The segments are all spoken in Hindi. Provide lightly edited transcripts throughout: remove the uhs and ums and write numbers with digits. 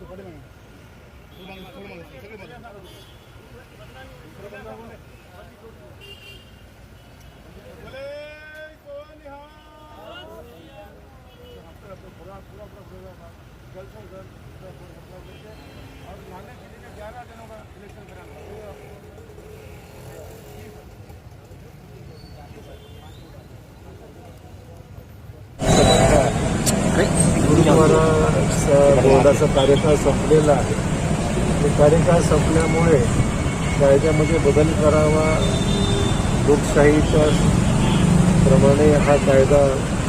और लाने के लिए 11 दिनों का इलेक्शन कराना गुरुद्वाराचा बोर्डाचा कार्यकाळ संपलेला आहे. ते कार्यकाळ संपल्यामुळे कायद्यामध्ये बदल करावा. लोकशाहीच्या प्रमाणे हा कायदा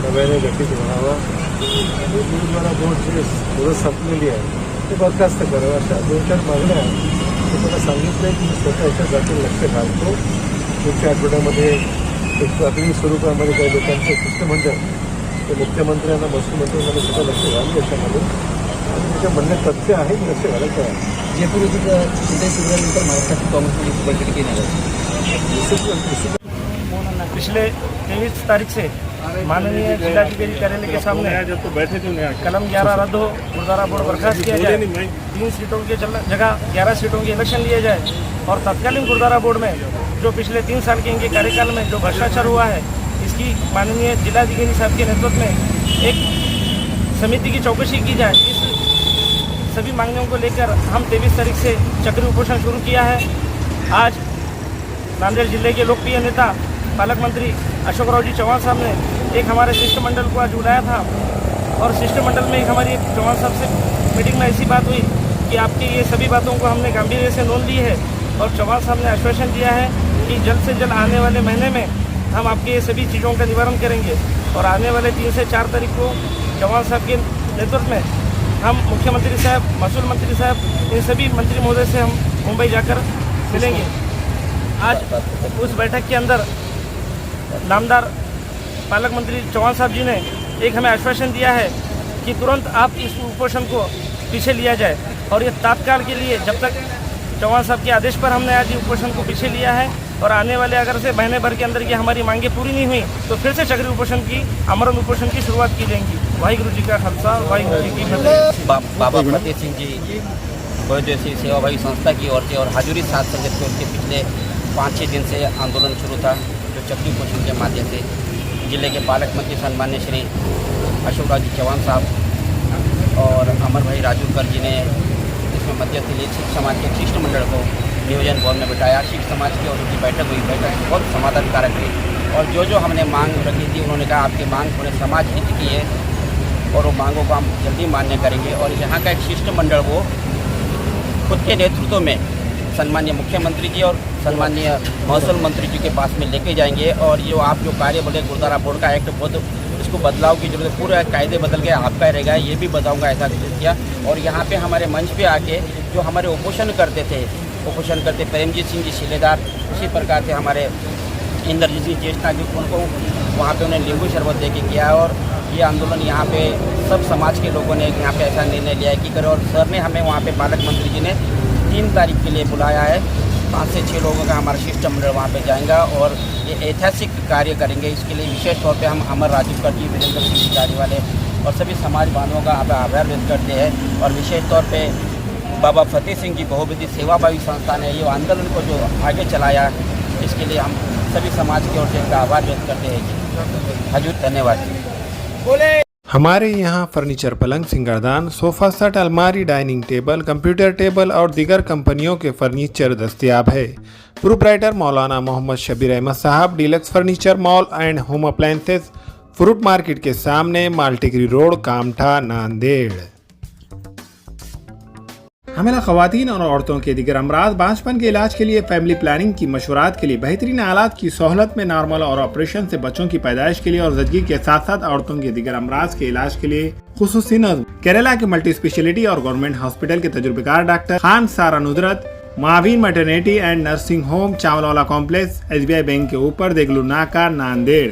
नव्याने गठीत व्हावा आणि गुरुद्वारा बोर्ड जे मुदत संपलेली आहे ते बरखास्त करावं. अशा 2-4 मागण्या मी त्याला सांगितलं की मी स्वतः याच्या जाती लक्ष घालतो. पुढच्या आठवड्यामध्ये एक प्राथमिक स्वरूपामध्ये काही लोकांचं शिष्टमंडळ ते मुख्यमंत्र्यांना महसूल मंत्र्यांना सुद्धा लक्ष घालून याच्यामध्ये आणि त्याच्या म्हणण्यात तथ्य आहे लक्ष घालायचं आहे. जयपूर येथील चिंतन शिबिरानंतर महाराष्ट्राची काँग्रेसची बैठक घेण्यात आली. पिछले 23 तारीख से माननीय जिलाधिकारी कार्यालय के सामने कलम 11 रद्द हो, गुरुद्वारा बोर्ड बर्खास्त किया जाए, 3 सीटों की जगह 11 सीटों के इलेक्शन लिए जाए और तत्कालीन गुरुद्वारा बोर्ड में जो पिछले 3 साल के इनके कार्यकाल में जो भ्रष्टाचार हुआ है इसकी माननीय जिलाधिकारी साहब के नेतृत्व में एक समिति की चौकसी की जाए। इस सभी मांगों को लेकर हम 23 तारीख से चक्रीय उपोषण शुरू किया है। आज नांदेड़ जिले के लोकप्रिय नेता पालक मंत्री अशोकराव जी चौहान साहब ने एक हमारे शिष्टमंडल को आज बुलाया था और शिष्टमंडल में एक हमारी चौहान साहब से मीटिंग में ऐसी बात हुई कि आपकी ये सभी बातों को हमने गंभीरता से नोट ली है और चौहान साहब ने आश्वासन दिया है कि जल्द से जल्द आने वाले महीने में हम आपकी ये सभी चीज़ों का निवारण करेंगे और आने वाले 3 से 4 तारीख को चौहान साहब के नेतृत्व में हम मुख्यमंत्री साहब, महसूल मंत्री साहब, इन सभी मंत्री महोदय से हम मुंबई जाकर मिलेंगे। आज उस बैठक के अंदर नामदार पालक मंत्री चौहान साहब जी ने एक हमें आश्वासन दिया है कि तुरंत आप इस उपोषण को पीछे लिया जाए और ये तात्काल के लिए जब तक चौहान साहब के आदेश पर हमने आज उपोषण को पीछे लिया है और आने वाले अगर से महीने भर के अंदर ये हमारी मांगे पूरी नहीं हुई तो फिर से चक्रीय उपोषण की आमरण उपोषण की शुरुआत की जाएगी। वाहिगुरु जी का खालसा, वाहिगुरु जी की फतेह। बाबा फतेह सिंह जी बहुउद्देशीय सेवाभावी संस्था की ओर से और हाजुरी साथ संगत की ओर से पिछले 5-6 दिन से आंदोलन शुरू था जो चक्रीय उपोषण के माध्यम से जिले के पालक मंत्री सम्मान्य श्री अशोकराव जी चौहान साहब और अमर भाई राजूकर जी ने इसमें मध्यस्थी लिए सिख समाज के शिष्टमंडल को नियोजन भवन में बिठाया। सिख समाज की और उनकी बैठक हुई, बैठक बहुत समाधानकारक रही और जो हमने मांग रखी थी उन्होंने कहा आपकी मांग पूरे समाज हित की है और वो मांगों को हम जल्दी मान्य करेंगे और यहाँ का एक शिष्टमंडल वो खुद के नेतृत्व में सम्मान्य मुख्यमंत्री जी और सम्मान्य महसूल मंत्री जी के पास में लेके जाएंगे और जो आप जो कार्य बोले गुरुद्वारा बोर्ड का एक्ट बहुत इसको बदलाव की जरूरत है, पूरे कायदे बदल गए, आपका रहेगा ये भी बताऊंगा ऐसा किया। और यहाँ पे हमारे मंच पे आके जो हमारे उपोषण करते प्रेमजीत सिंह जी शिलेदार, उसी प्रकार से हमारे इंद्रजीत सिंह ज्येष्ठा जी उनको वहाँ पे उन्हें नींबू शरबत दे के किया और ये आंदोलन यहाँ पे सब समाज के लोगों ने यहाँ पे ऐसा निर्णय लिया है कि करें और सर ने हमें वहाँ पे पालक मंत्री जी ने 3 तारीख के लिए बुलाया है। 5 से 6 लोगों का हमारा शिष्टमंडल वहाँ पे जाएगा और ये ऐतिहासिक कार्य करेंगे। इसके लिए विशेष तौर पे हम अमर राजूकर जी, वीरेंद्र सिंह जारी वाले और सभी समाज बांधवों का आभार व्यक्त करते हैं और विशेष तौर पे बाबा फतेह सिंह जी बहुविधि सेवाभावी संस्था ने ये आंदोलन को जो आगे चलाया इसके लिए हम सभी समाज की ओर से इनका आभार व्यक्त करते हैं। हजूर धन्यवाद। हमारे यहाँ फर्नीचर, पलंग, सिंगारदान, सोफा सेट, अलमारी, डाइनिंग टेबल, कंप्यूटर टेबल और दीगर कंपनियों के फर्नीचर दस्तयाब है। प्रोप्राइटर मौलाना मोहम्मद शबीर अहमद साहब, deluxe furniture mall and home appliances, fruit market के सामने, माल्टीगिरी रोड, कामठा, नांदेड़। हमें ख़वातीन और औरतों के दीगर अमराज, बांझपन के इलाज के लिए, फैमिली प्लानिंग की मशवरात के लिए, बेहतरीन आलात की सहूलत में, नॉर्मल और ऑपरेशन से बच्चों की पैदाइश के लिए और ज़चगी के साथ साथ औरतों के दीगर अमराज के इलाज के लिए खुसूसी नज़्म केरला के मल्टी स्पेशलिटी और गवर्नमेंट हॉस्पिटल के तजुर्बेकार डॉक्टर खान सारा नुदरत, मावीन maternity and nursing home, Chawalwala complex, SBI bank के ऊपर, देगलू नाका, नांदेड़।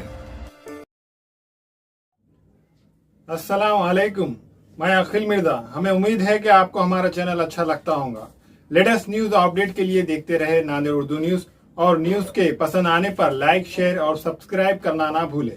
अस्सलाम वालेकुम, मैं अखिल मिर्जा। हमें उम्मीद है कि आपको हमारा चैनल अच्छा लगता होगा। लेटेस्ट न्यूज अपडेट के लिए देखते रहे नांदेड़ उर्दू न्यूज और न्यूज के पसंद आने पर लाइक, शेयर और सब्सक्राइब करना ना भूलें।